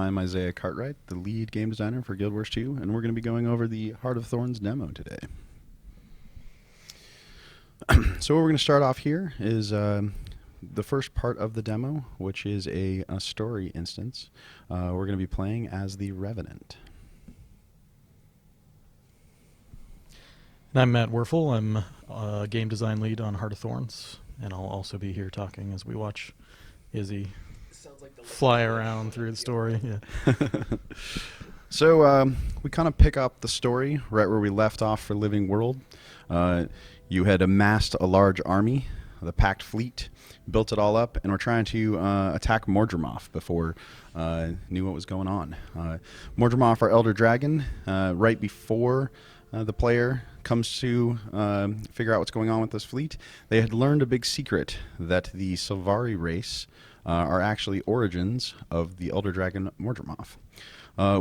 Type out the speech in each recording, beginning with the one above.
I'm Isaiah Cartwright, the lead game designer for Guild Wars 2, and we're going to be going over the Heart of Thorns demo today. So what we're going to start off here is the first part of the demo, which is a story instance. We're going to be playing as the Revenant. And I'm Matt Weurffel. I'm a game design lead on Heart of Thorns, and I'll also be here talking as we watch Izzy fly around through the story. Yeah. So we kind of pick up the story right where we left off for Living World. You had amassed a large army, the packed fleet, built it all up, and we're trying to attack Mordremoth before knew what was going on. Mordremoth, our elder dragon, right before the player comes to figure out what's going on with this fleet, they had learned a big secret that the Sylvari race are actually origins of the elder dragon Mordremoth,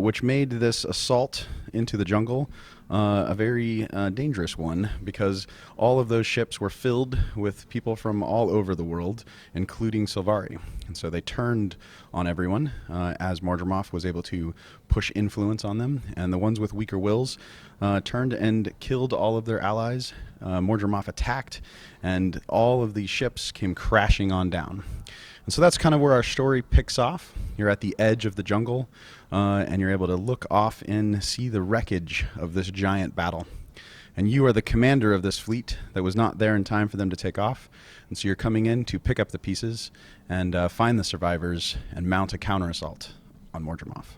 which made this assault into the jungle a very dangerous one, because all of those ships were filled with people from all over the world, including Sylvari. And so they turned on everyone as Mordremoth was able to push influence on them, and the ones with weaker wills turned and killed all of their allies. Mordremoth attacked, and all of these ships came crashing on down. And so that's kind of where our story picks off. You're at the edge of the jungle, and you're able to look off and see the wreckage of this giant battle. And you are the commander of this fleet that was not there in time for them to take off. And so you're coming in to pick up the pieces and find the survivors and mount a counter-assault on Mordremoth.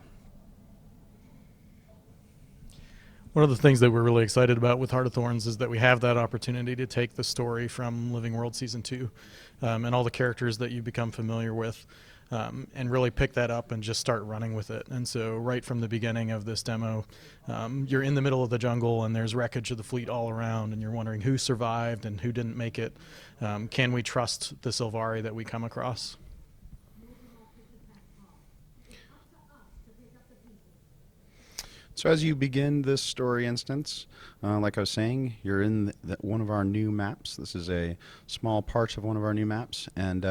One of the things that we're really excited about with Heart of Thorns is that we have that opportunity to take the story from Living World Season 2 and all the characters that you become familiar with, and really pick that up and just start running with it. And so right from the beginning of this demo, you're in the middle of the jungle and there's wreckage of the fleet all around, and you're wondering who survived and who didn't make it. Can we trust the Sylvari that we come across? So as you begin this story instance, like I was saying, you're in one of our new maps. This is a small part of one of our new maps, and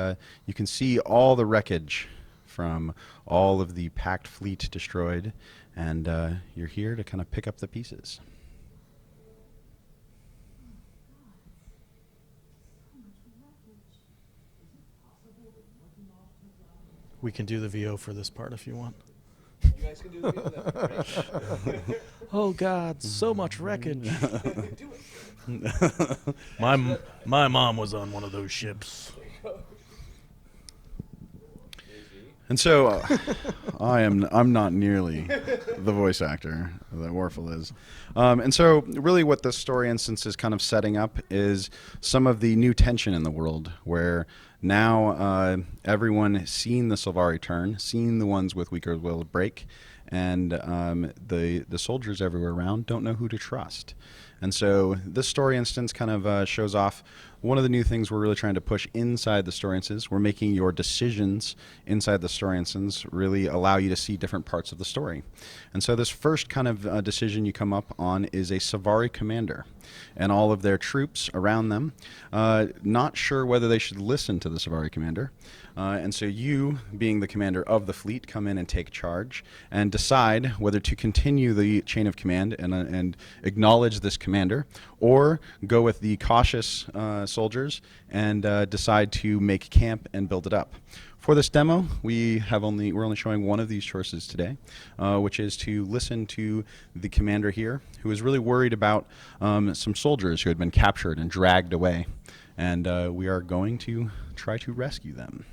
you can see all the wreckage from all of the packed fleet destroyed, and you're here to kind of pick up the pieces. We can do the VO for this part if you want. You guys can do the video, that'd be great. Oh God, so much wreckage. Do it. My mom was on one of those ships. And so I'm not nearly the voice actor that Weurffel is. And so really what this story instance is kind of setting up is some of the new tension in the world, where now everyone seeing the Sylvari turn, seeing the ones with weaker will break, and the soldiers everywhere around don't know who to trust. And so this story instance kind of shows off one of the new things we're really trying to push inside the story instance. We're making your decisions inside the story instance really allow you to see different parts of the story. And so this first kind of decision you come up on is a Sylvari commander and all of their troops around them, not sure whether they should listen to the Sylvari commander. And so you, being the commander of the fleet, come in and take charge and decide whether to continue the chain of command and acknowledge this commander, or go with the cautious soldiers and decide to make camp and build it up. For this demo, we're only showing one of these choices today, which is to listen to the commander here, who is really worried about some soldiers who had been captured and dragged away, and we are going to try to rescue them.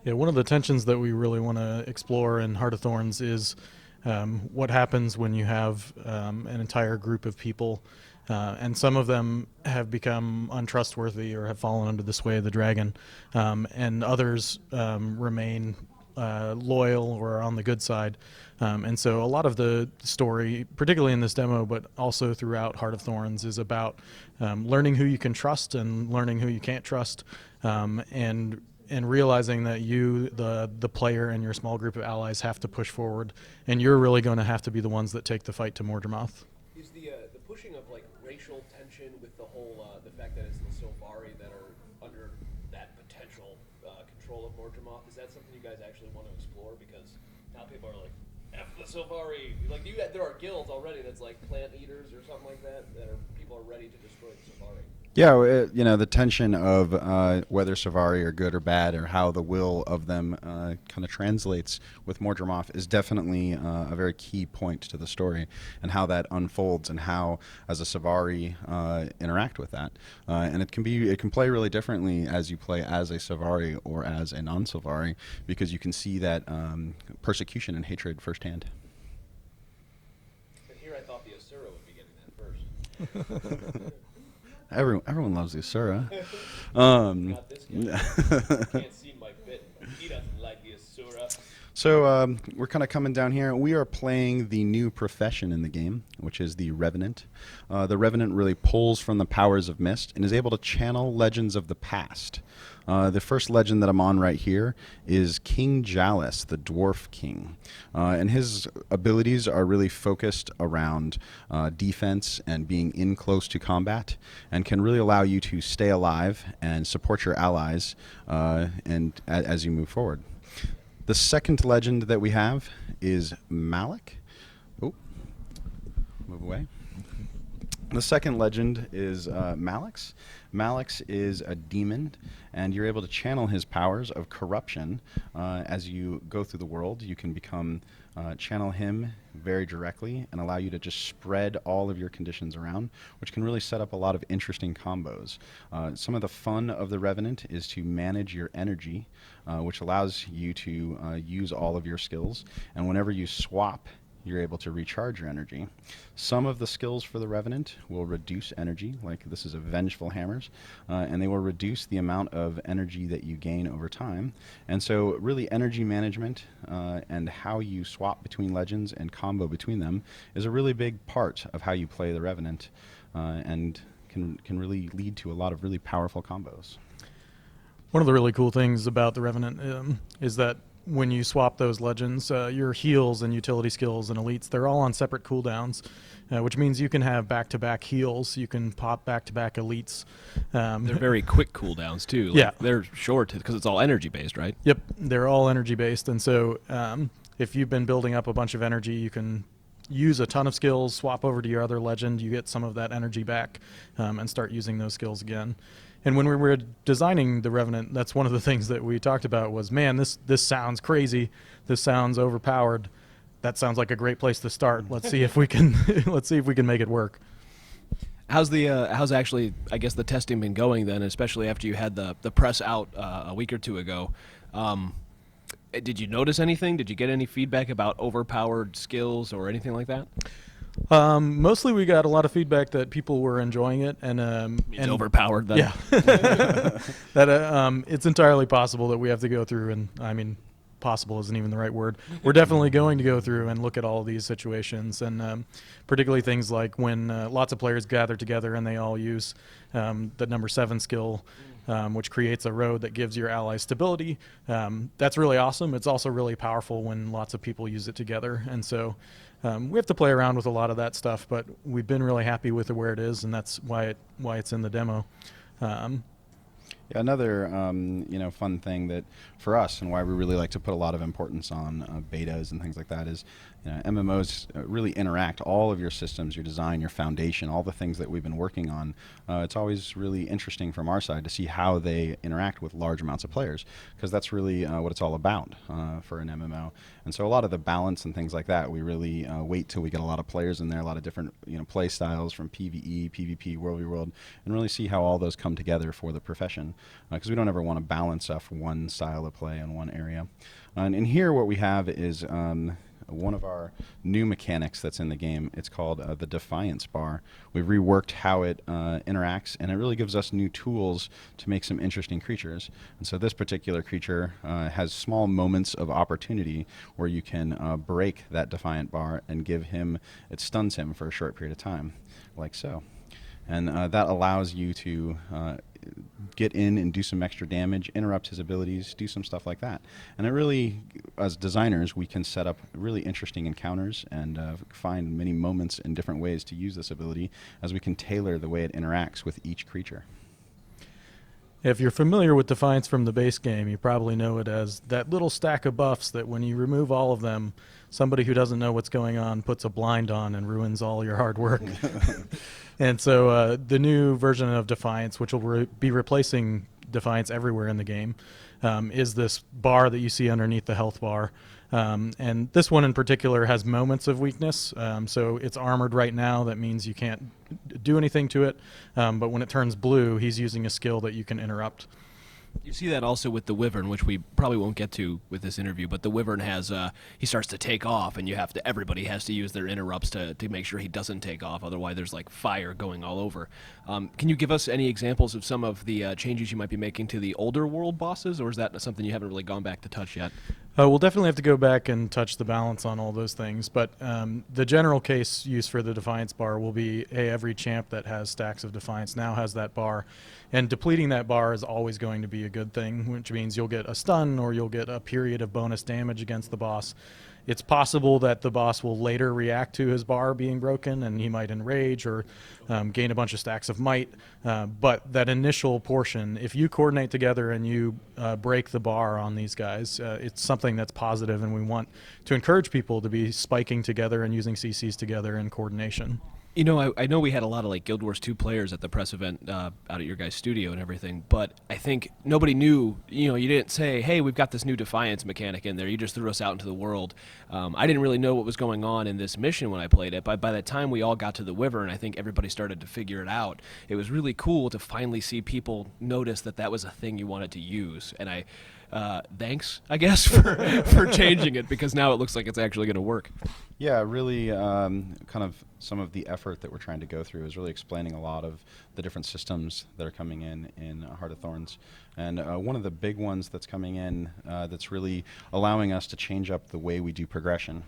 Yeah, one of the tensions that we really want to explore in Heart of Thorns is what happens when you have an entire group of people, and some of them have become untrustworthy or have fallen under the sway of the dragon, and others remain loyal or are on the good side. And so a lot of the story, particularly in this demo, but also throughout Heart of Thorns, is about learning who you can trust and learning who you can't trust, and realizing that you, the player, and your small group of allies have to push forward, and you're really going to have to be the ones that take the fight to Mordremoth. Is the pushing of like racial tension with the whole the fact that it's the Sylvari that are under that potential control of Mordremoth. Is that something you guys actually want to explore? Because now people are like, F the Safari. Like there are guilds already that's like plant eaters or something like that people are ready to destroy the Safari. Yeah, the tension of whether Savari are good or bad, or how the will of them kind of translates with Mordremoth is definitely a very key point to the story, and how that unfolds, and how, as a Savari, interact with that. And it can play really differently as you play as a Savari or as a non-Savari, because you can see that persecution and hatred firsthand. And here I thought the Asura would be getting that first. Everyone loves the Asura. Not this guy. You can't see my bit. He doesn't like the Asura. So we're kind of coming down here. We are playing the new profession in the game, which is the Revenant. The Revenant really pulls from the powers of Mist and is able to channel legends of the past. The first legend that I'm on right here is King Jalis, the Dwarf King. And his abilities are really focused around defense and being in close to combat, and can really allow you to stay alive and support your allies as you move forward. The second legend that we have is Malik. Oh, move away. The second legend is Malix. Malix is a demon, and you're able to channel his powers of corruption as you go through the world. You can channel him very directly and allow you to just spread all of your conditions around, which can really set up a lot of interesting combos. Some of the fun of the Revenant is to manage your energy, which allows you to use all of your skills, and whenever you swap, you're able to recharge your energy. Some of the skills for the Revenant will reduce energy, like this is a Vengeful Hammers, and they will reduce the amount of energy that you gain over time. And so really energy management and how you swap between legends and combo between them is a really big part of how you play the Revenant, and can really lead to a lot of really powerful combos. One of the really cool things about the Revenant is that when you swap those legends, your heals and utility skills and elites, they're all on separate cooldowns, which means you can have back-to-back heals. You can pop back-to-back elites. They're very quick cooldowns, too. Like, yeah. They're short because it's all energy-based, right? Yep, they're all energy-based. And so if you've been building up a bunch of energy, you can use a ton of skills, swap over to your other legend, you get some of that energy back, and start using those skills again. And when we were designing the Revenant, that's one of the things that we talked about was, man, this sounds crazy. This sounds overpowered. That sounds like a great place to start. Let's see if we can make it work. How's actually, I guess, the testing been going then, especially after you had the press out a week or two ago? Did you notice anything? Did you get any feedback about overpowered skills or anything like that? Mostly we got a lot of feedback that people were enjoying it, and overpowered then. Yeah. That it's entirely possible that we have to go through, and I mean, possible isn't even the right word. We're definitely going to go through and look at all of these situations, and particularly things like when lots of players gather together and they all use the number 7 skill, which creates a road that gives your allies stability. That's really awesome. It's also really powerful when lots of people use it together, and so we have to play around with a lot of that stuff, but we've been really happy with where it is, and that's why it's in the demo. Yeah, another fun thing that for us, and why we really like to put a lot of importance on betas and things like that, is MMOs really interact. All of your systems, your design, your foundation, all the things that we've been working on. It's always really interesting from our side to see how they interact with large amounts of players, because that's really what it's all about for an MMO. And so a lot of the balance and things like that, we really wait till we get a lot of players in there, a lot of different play styles from PvE, PvP, World v World, and really see how all those come together for the profession, because we don't ever want to balance off one style of play in one area. And here what we have is one of our new mechanics that's in the game. It's called the Defiance Bar. We've reworked how it interacts, and it really gives us new tools to make some interesting creatures. And so this particular creature has small moments of opportunity where you can break that Defiant Bar and it stuns him for a short period of time, like so. And that allows you to get in and do some extra damage, interrupt his abilities, do some stuff like that. And it really, as designers, we can set up really interesting encounters and find many moments in different ways to use this ability, as we can tailor the way it interacts with each creature. If you're familiar with Defiance from the base game, you probably know it as that little stack of buffs that when you remove all of them, somebody who doesn't know what's going on puts a blind on and ruins all your hard work. And so the new version of Defiance, which will be replacing Defiance everywhere in the game, is this bar that you see underneath the health bar. And this one in particular has moments of weakness. So it's armored right now. That means you can't do anything to it. But when it turns blue, he's using a skill that you can interrupt. You see that also with the Wyvern, which we probably won't get to with this interview, but the Wyvern has, he starts to take off, and everybody has to use their interrupts to make sure he doesn't take off, otherwise there's like fire going all over. Can you give us any examples of some of the changes you might be making to the older world bosses, or is that something you haven't really gone back to touch yet? We'll definitely have to go back and touch the balance on all those things, but the general case use for the Defiance bar will be, hey, every champ that has stacks of Defiance now has that bar, and depleting that bar is always going to be a good thing, which means you'll get a stun or you'll get a period of bonus damage against the boss. It's possible that the boss will later react to his bar being broken, and he might enrage or gain a bunch of stacks of might. But that initial portion, if you coordinate together and you break the bar on these guys, it's something that's positive, and we want to encourage people to be spiking together and using CCs together in coordination. You know, I know we had a lot of like Guild Wars 2 players at the press event out at your guys' studio and everything, but I think nobody knew, you didn't say, hey, we've got this new Defiance mechanic in there. You just threw us out into the world. I didn't really know what was going on in this mission when I played it, but by the time we all got to the Wyvern, I think everybody started to figure it out. It was really cool to finally see people notice that was a thing you wanted to use, and thanks, I guess, for changing it, because now it looks like it's actually going to work. Yeah, really kind of some of the effort that we're trying to go through is really explaining a lot of the different systems that are coming in Heart of Thorns. And one of the big ones that's coming in that's really allowing us to change up the way we do progression.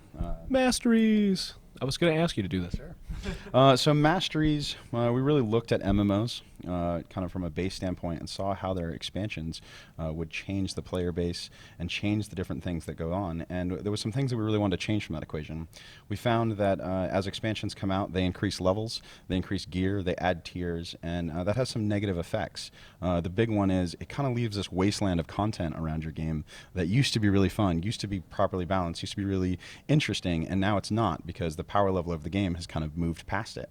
Masteries! I was going to ask you to do this. Sure. So masteries, we really looked at MMOs kind of from a base standpoint and saw how their expansions would change the player base and change the different things that go on. And there was some things that we really wanted to change from that equation. We found that as expansions come out, they increase levels, they increase gear, they add tiers, and that has some negative effects. The big one is it kind of leaves this wasteland of content around your game that used to be really fun, used to be properly balanced, used to be really interesting, and now it's not, because the power level of the game has kind of moved past it.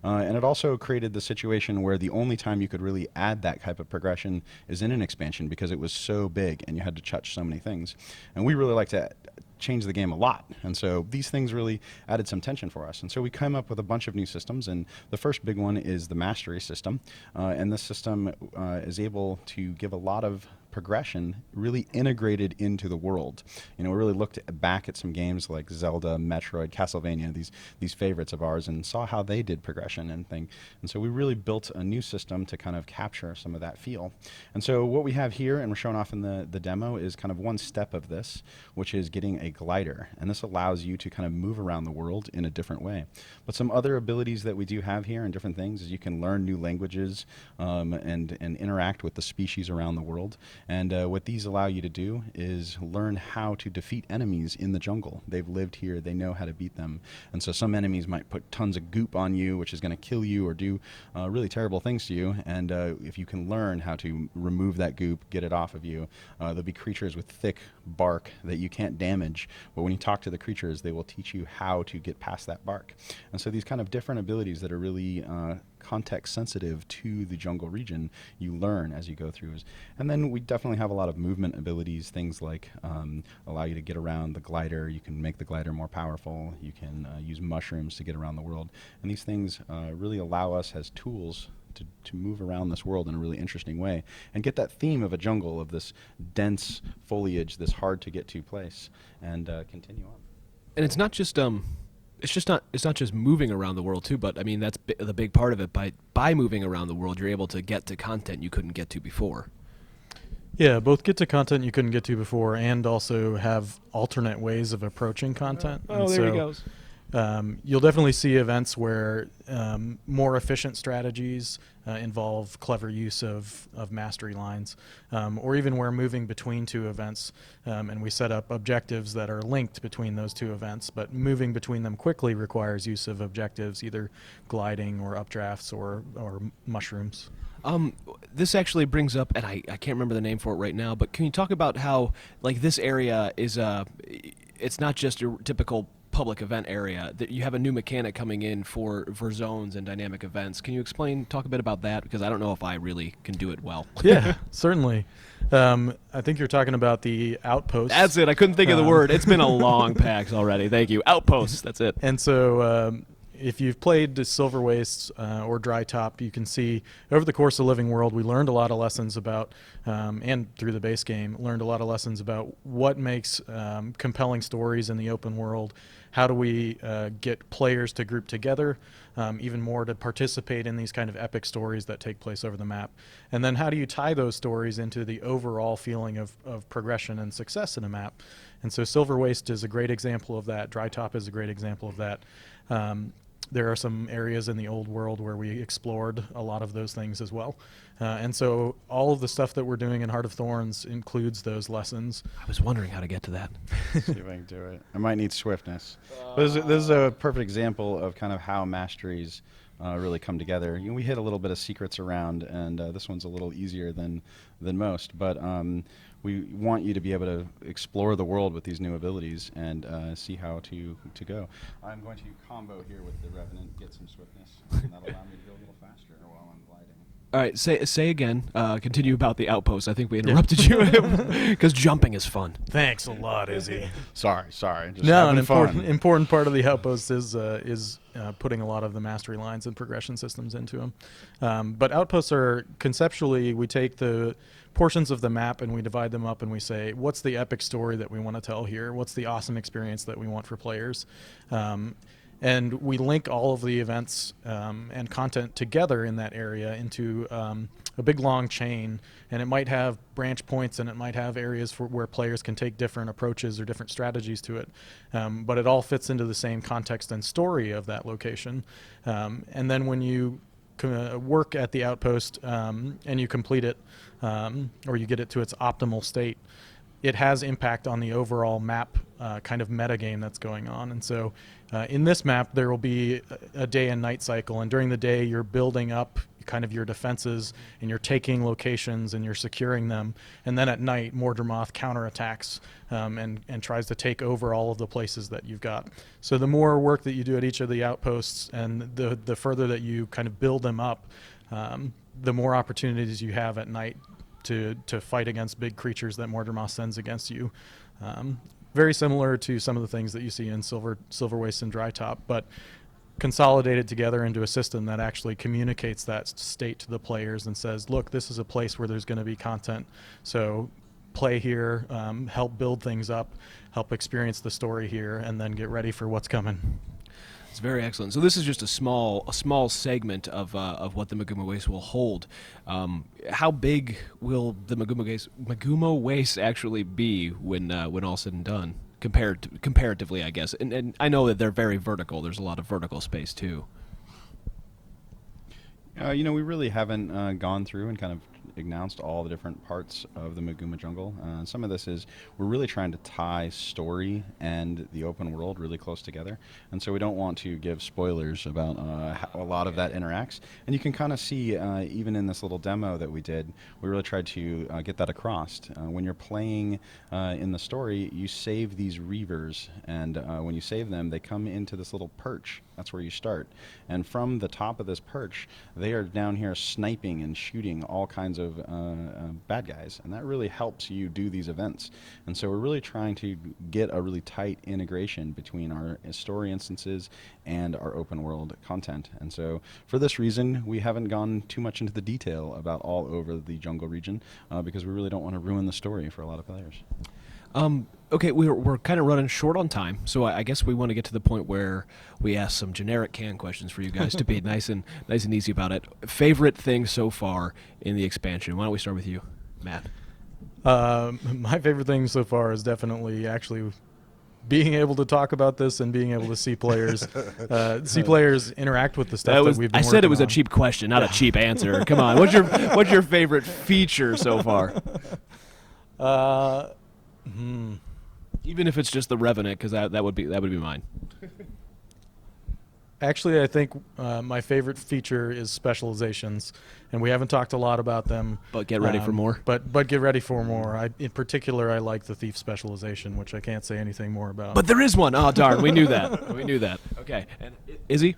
And it also created the situation where the only time you could really add that type of progression is in an expansion, because it was so big and you had to touch so many things. And we really like to change the game a lot, and so these things really added some tension for us. And so we came up with a bunch of new systems, and the first big one is the mastery system, and this system is able to give a lot of progression really integrated into the world. We really looked back at some games like Zelda, Metroid, Castlevania, these favorites of ours, and saw how they did progression and thing. And so we really built a new system to kind of capture some of that feel. And so what we have here, and we're showing off in the demo, is kind of one step of this, which is getting a glider. And this allows you to kind of move around the world in a different way. But some other abilities that we do have here and different things is you can learn new languages and interact with the species around the world. And what these allow you to do is learn how to defeat enemies in the jungle. They've lived here, they know how to beat them. And so some enemies might put tons of goop on you, which is going to kill you or do really terrible things to you. And if you can learn how to remove that goop, get it off of you, there'll be creatures with thick bark that you can't damage. But when you talk to the creatures, they will teach you how to get past that bark. And so these kind of different abilities that are really context sensitive to the jungle region, you learn as you go through. And then we definitely have a lot of movement abilities, things like allow you to get around the glider. You can make the glider more powerful. You can use mushrooms to get around the world. And these things really allow us as tools to move around this world in a really interesting way and get that theme of a jungle, of this dense foliage, this hard to get to place, and continue on. And it's not just it's not just moving around the world too, but I mean that's the big part of it. By moving around the world, you're able to get to content you couldn't get to before. Yeah, both get to content you couldn't get to before and also have alternate ways of approaching content. Oh, there he goes. You'll definitely see events where more efficient strategies involve clever use of mastery lines, or even where moving between two events, and we set up objectives that are linked between those two events, but moving between them quickly requires use of objectives, either gliding or updrafts or mushrooms. This actually brings up, and I can't remember the name for it right now, but can you talk about how, like, this area is it's not just your typical public event area, that you have a new mechanic coming in for zones and dynamic events. Can you talk a bit about that? Because I don't know if I really can do it well. Yeah, certainly. I think you're talking about the outposts. That's it. I couldn't think of the word. It's been a long PAX already. Thank you. Outposts. That's it. And so if you've played the Silver Wastes or Dry Top, you can see over the course of Living World, we learned a lot of lessons about, and through the base game, learned a lot of lessons about what makes compelling stories in the open world. How do we get players to group together, even more to participate in these kind of epic stories that take place over the map? And then how do you tie those stories into the overall feeling of progression and success in a map? And so Silver Waste is a great example of that. Dry Top is a great example of that. There are some areas in the old world where we explored a lot of those things as well. And so all of the stuff that we're doing in Heart of Thorns includes those lessons. I was wondering how to get to that. See if I can do it. I might need swiftness. But this is a perfect example of kind of how masteries really come together. We hit a little bit of secrets around, and this one's a little easier than most. But we want you to be able to explore the world with these new abilities and see how to go. I'm going to combo here with the Revenant, get some swiftness, and that'll allow me to go a little faster while I'm gliding. All right, say again. Continue about the outpost. I think we interrupted you because jumping is fun. Thanks a lot, Izzy. Sorry. Just No, an having fun. important part of the outpost is putting a lot of the mastery lines and progression systems into them. But outposts are conceptually, we take the portions of the map and we divide them up and we say, what's the epic story that we want to tell here? What's the awesome experience that we want for players? And we link all of the events and content together in that area into a big long chain, and it might have branch points and it might have areas where players can take different approaches or different strategies to it, but it all fits into the same context and story of that location. And then when you work at the outpost and you complete it or you get it to its optimal state, it has impact on the overall map kind of metagame that's going on. And so in this map, there will be a day and night cycle. And during the day, you're building up kind of your defenses and you're taking locations and you're securing them. And then at night, Mordramoth counterattacks and tries to take over all of the places that you've got. So the more work that you do at each of the outposts and the further that you kind of build them up, the more opportunities you have at night to fight against big creatures that Mordramoth sends against you. Very similar to some of the things that you see in Silver Waste and Dry Top, but consolidated together into a system that actually communicates that state to the players and says, look, this is a place where there's going to be content. So play here, help build things up, help experience the story here, and then get ready for what's coming. It's very excellent. So this is just a small segment of what the Magumo Waste will hold. How big will the Magumo Waste actually be when all's said and done? Comparatively, I guess. And I know that they're very vertical. There's a lot of vertical space too. We really haven't gone through and kind of announced all the different parts of the Maguma jungle. Some of this is we're really trying to tie story and the open world really close together, and so we don't want to give spoilers about how a lot of that interacts. And you can kind of see even in this little demo that we did, we really tried to get that across. When you're playing in the story, you save these reavers, and when you save them, they come into this little perch. That's where you start. And from the top of this perch, they are down here sniping and shooting all kinds of bad guys. And that really helps you do these events. And so we're really trying to get a really tight integration between our story instances and our open world content. And so for this reason, we haven't gone too much into the detail about all over the jungle region because we really don't want to ruin the story for a lot of players. Okay, we're kind of running short on time, so I guess we want to get to the point where we ask some generic canned questions for you guys to be nice and easy about it. Favorite thing so far in the expansion? Why don't we start with you, Matt? My favorite thing so far is definitely actually being able to talk about this and being able to see players interact with the stuff that we've been I said it was working a cheap question, not a cheap answer. Come on, what's your favorite feature so far? Even if it's just the Revenant, because that would be mine. Actually, I think my favorite feature is specializations, and we haven't talked a lot about them. But get ready for more. But get ready for more. In particular, I like the thief specialization, which I can't say anything more about. But there is one. Oh darn, we knew that. We knew that. Okay, and Izzy?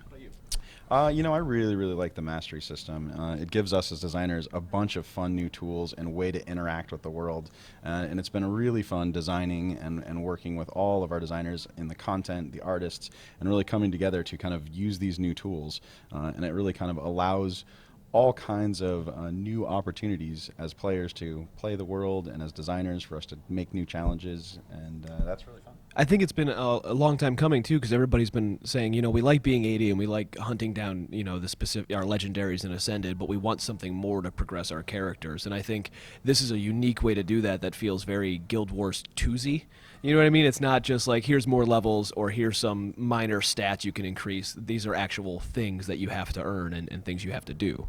I really, really like the mastery system. It gives us as designers a bunch of fun new tools and way to interact with the world. And it's been really fun designing and working with all of our designers in the content, the artists, and really coming together to kind of use these new tools. And it really kind of allows all kinds of new opportunities as players to play the world, and as designers for us to make new challenges, and that's really fun. I think it's been a long time coming too, because everybody's been saying, we like being 80 and we like hunting down, the specific our legendaries and ascended, but we want something more to progress our characters. And I think this is a unique way to do that. That feels very Guild Wars 2-y. You know what I mean? It's not just like here's more levels or here's some minor stats you can increase. These are actual things that you have to earn and things you have to do.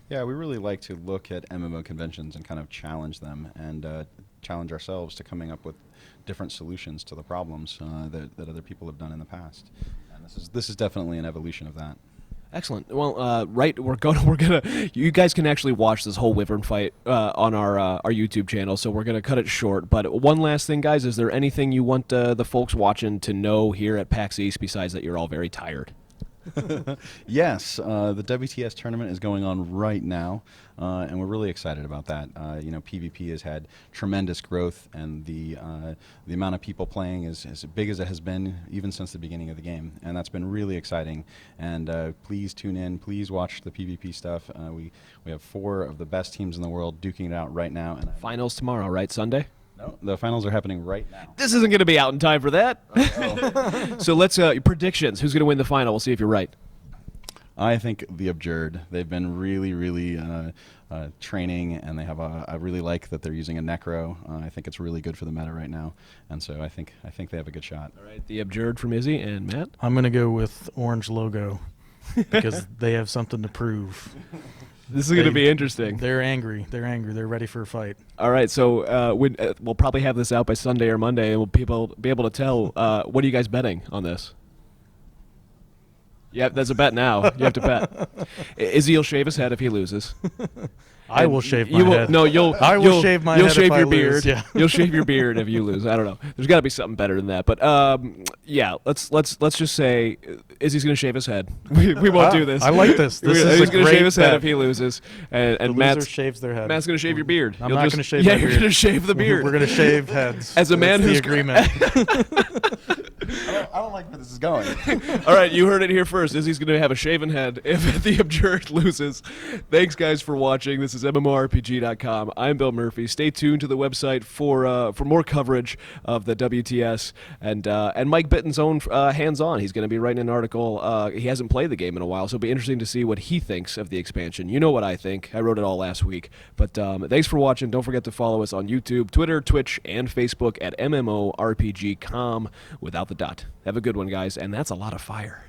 Yeah, we really like to look at MMO conventions and kind of challenge them, and challenge ourselves to coming up with different solutions to the problems that other people have done in the past. And this is definitely an evolution of that. Excellent. Well, we're gonna. You guys can actually watch this whole Wyvern fight on our YouTube channel, so we're gonna cut it short. But one last thing, guys, is there anything you want the folks watching to know here at PAX East besides that you're all very tired? Yes, the WTS tournament is going on right now, and we're really excited about that. PvP has had tremendous growth, and the amount of people playing is as big as it has been even since the beginning of the game, and that's been really exciting. And please tune in, please watch the PvP stuff. We have 4 of the best teams in the world duking it out right now. And Finals tomorrow, right? Sunday? No, the finals are happening right now. This isn't going to be out in time for that. So let's predictions. Who's going to win the final? We'll see if you're right. I think the Abjured. They've been really, really training, and they have I really like that they're using a Necro. I think it's really good for the meta right now, and so I think they have a good shot. All right, the Abjured from Izzy and Matt. I'm going to go with Orange Logo because they have something to prove. This is going to be interesting. They're angry. They're ready for a fight. All right, so we'll probably have this out by Sunday or Monday, and we'll be able to tell. What are you guys betting on this? Yeah, there's a bet now. You have to bet. Izzy will shave his head if he loses. I will shave my head. No, I will shave my head. You'll shave if your I beard. lose, yeah. You'll shave your beard if you lose. I don't know. There's got to be something better than that. But yeah, let's just say Izzy's going to shave his head. We won't do this. I like this. This is He's a going to great shave his head bet. if he loses, and The Matt's loser shaves their head. Matt's going to shave your beard. I'm You'll not just- going to shave Yeah, my you're beard. going to shave the beard. We're going to shave heads. As a man That's who's the agreement. I don't like where this is going. All right, you heard it here first. Izzy's going to have a shaven head if the Abjured loses. Thanks, guys, for watching. This is MMORPG.com. I'm Bill Murphy. Stay tuned to the website for more coverage of the WTS and Mike Bitten's own hands-on. He's going to be writing an article. He hasn't played the game in a while, so it'll be interesting to see what he thinks of the expansion. You know what I think. I wrote it all last week. But thanks for watching. Don't forget to follow us on YouTube, Twitter, Twitch, and Facebook at MMORPG.com without the dot. Have a good one, guys, and that's a lot of fire.